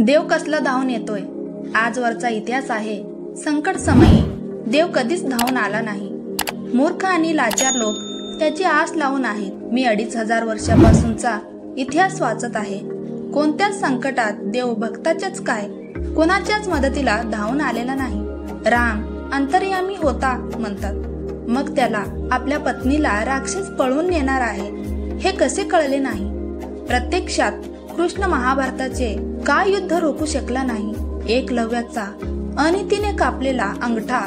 देव कसला धावून येतोय, आजवरचा इतिहास आहे। संकट समयी देव कधीच धावून आला नाही। मूर्ख आणि लाचार लोक त्याची आस लावून आहेत। मी 2500 वर्षापासूनचा इतिहास वाचत आहे। कोणत्याच संकटात देव भक्ताच्याच काय कोणाच्याच मदतीला धावून आलेला नाही। राम अंतर्यामी होता म्हणतात, मग त्याला आपल्या पत्नीला राक्षस पळून नेणार आहे हे कसे कळले नाही। प्रत्यक्षात कृष्ण महाभारताचे का युद्ध रोखू शकला नाही। एकलव्याचा अनितीने कापलेला अंगठा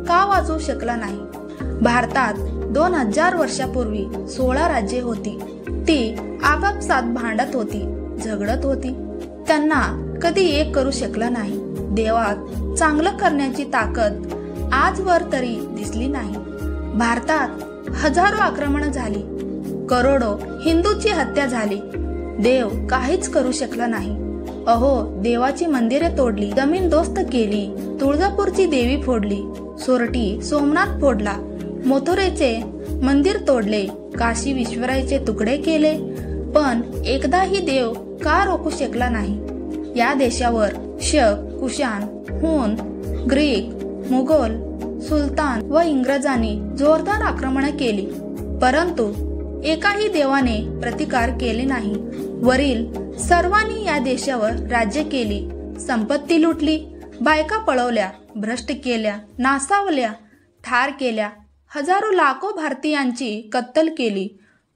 का वाचवू शकला नाही। भारतात 2000 वर्षापूर्वी 16 राज्ये होती। ती आपापसात भांडत होती, झगडत होती। त्यांना कधी एक करू शकला नाही। देवात चांगलं करण्याची ताकद आजवर तरी दिसली नाही। भारतात हजारो आक्रमण झाली, करोडो हिंदूची हत्या झाली। देव काहीच करू शकला नाही। अहो, देवाची मंदिरे तोडली, जमीन दोस्त केली, तुळजापूरची देवी फोडली, सोरटी सोमनाथ फोडला, मथुरेचे मंदिर तोडले, काशी विश्वरायचे तुकडे केले, पण एकदाही देव का रोखू शकला नाही। या देशावर शक, कुशाण, हुन, ग्रीक, मुघल, सुलतान व इंग्रजांनी जोरदार आक्रमण केली, परंतु एकाही देवाने प्रतिकार केले नाही। वरील सर्वांनी या देशावर राज्य केली, संपत्ती लुटली, बायका पळवल्या, भ्रष्ट केल्या, नासावल्या, ठार केल्या, हजारो लाखो भारतीयांची कत्तल केली,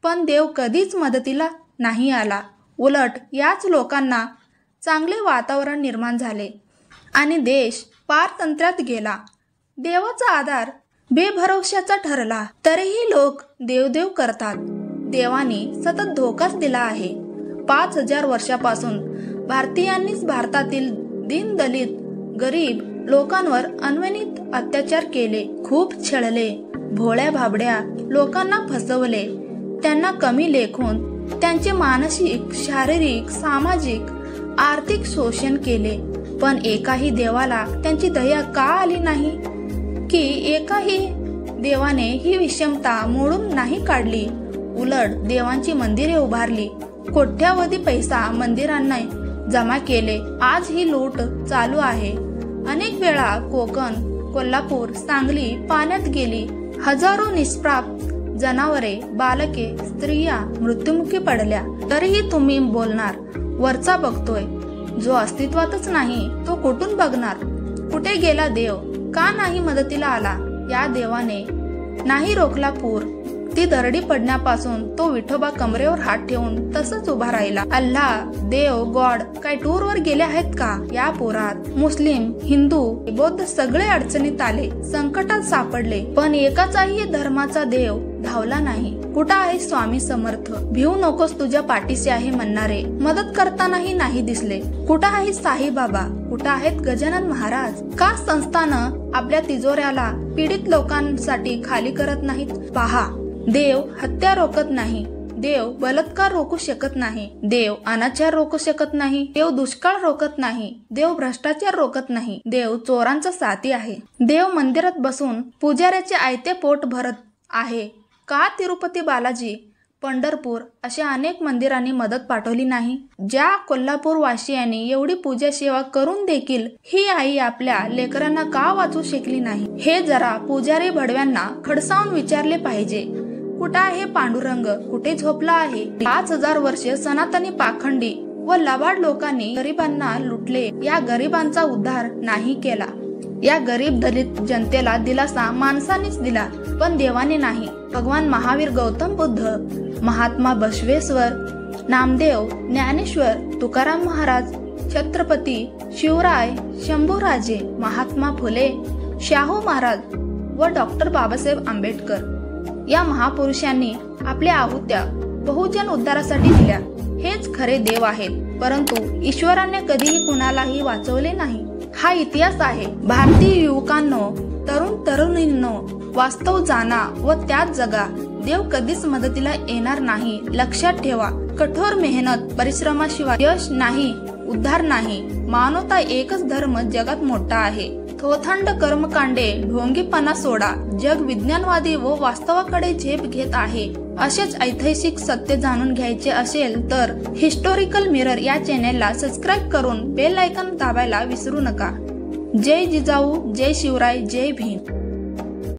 पण देव कधीच मदतीला नाही आला। उलट याच लोकांना चांगले वातावरण निर्माण झाले आणि देश पारतंत्र्यात गेला। देवाचा आधार बेभरवशाचा ठरला तरीही लोक देवदेव करतात। देवाने सतत धोकाच दिला आहे। 5000 वर्षापासून भारतीयांनीच भारतातील दीन दलित गरीब लोकांवर अनवणित अत्याचार केले, खूप छळले, भोळ्या भाबड्या लोकांना फसवले, त्यांना कमी लेखून त्यांचे मानसिक, शारीरिक, सामाजिक, आर्थिक शोषण केले, पण एकाही देवाला त्यांची दया का आली नाही की एकाही देवाने ही विषमता मोडून नाही काढली। उलट देवांची मंदिरे उभारली, कोट्यावधी पैसा मंदिरांना जमा केले। आज ही लूट चालू आहे। अनेक वेळा कोकण, कोल्हापूर, सांगली पाण्यात गेली। हजारो निष्पाप जनावरे, बालके, स्त्रिया मृत्युमुखी पडल्या, तरीही तुम्ही बोलणार वरचा बघतोय, जो अस्तित्वातच नाही तो कुठून बघणार। कुठे गेला देव, का नाही मदतीला आला। या देवाने नाही रोखला पूर, ती दरडी पडण्यापासून तो विठोबा कमरेवर हात ठेवून तसंच उभा राहिला। अल्लाह, देव, गॉड काय टूरवर गेले आहेत का। या पुरात मुस्लिम, हिंदू, बौद्ध सगळे अडचणीत आले, संकटात सापडले, पण एकाचाही धर्माचा देव धावला नाही। कुठं आहे स्वामी समर्थ, भिवू नकोस तुझ्या पाठीशी आहे म्हणणारे, मदत करतानाही नाही दिसले। कुठं आहे साईबाबा, कुठं आहेत गजानन महाराज। का संस्थानं आपल्या तिजोऱ्याला पीडित लोकांसाठी खाली करत नाहीत। पहा, देव हत्या रोखत नाही, देव बलात्कार रोखू शकत नाही, देव अनाचार रोखू शकत नाही, देव दुष्काळ रोखत नाही, देव भ्रष्टाचार रोखत नाही, देव चोरांचा साथी आहे। देव मंदिरात बसून पुजाऱ्याचे आयते पोट भरत आहे का। तिरुपती बालाजी, पंढरपूर अशा अनेक मंदिरांनी मदत पाठवली नाही। ज्या कोल्हापूर वासियांनी एवढी पूजा सेवा करून देखील ही आई आपल्या लेकरांना का वाचू शकली नाही, हे जरा पुजारी भडव्यांना खडसावून विचारले पाहिजे। कुठे आहे पांडुरंग, कुठे झोपला आहे। 5000 वर्ष सनातनी पाखंडी व लबाड लोकांनी गरिबांना लुटले, या गरिबांचा उद्धार नाही केला। या गरीब दलित जनतेला दिलासा माणसानेच दिला, पण देवाने नाही। भगवान महावीर, गौतम बुद्ध, महात्मा बसवेश्वर, नामदेव, ज्ञानेश्वर, तुकाराम महाराज, छत्रपती शिवराय, शंभूराजे, महात्मा फुले, शाहू महाराज व डॉक्टर बाबासाहेब आंबेडकर या महापुरुषांनी आपल्या आहुत्या बहुजन उद्धारासाठी दिल्या। हेच खरे देव आहेत, परंतु ईश्वराने कधीही कुणालाही वाचवले नाही। हा इतिहास आहे। भारतीय युवकांनो, तरुण तरुणींनो, वास्तव जाणा व त्यात जगा। देव कधीच मदतीला येणार नाही, लक्षात ठेवा। कठोर मेहनत, परिश्रमाशिवाय यश नाही, उद्धार नाही। मानवता एकच धर्म जगात मोठा आहे। थोथंड कर्मकांडे, ढोंगीपणा सोडा। जग विज्ञानवादी व वास्तवाकडे झेप घेत आहे, असेच ऐतिहासिक सत्य जाणून घ्यायचे असेल तर हिस्टॉरिकल मिरर या चॅनेलला सबस्क्राईब करून बेल आयकॉन दाबायला विसरू नका. जय जिजाऊ, जय शिवराय, जय भीम.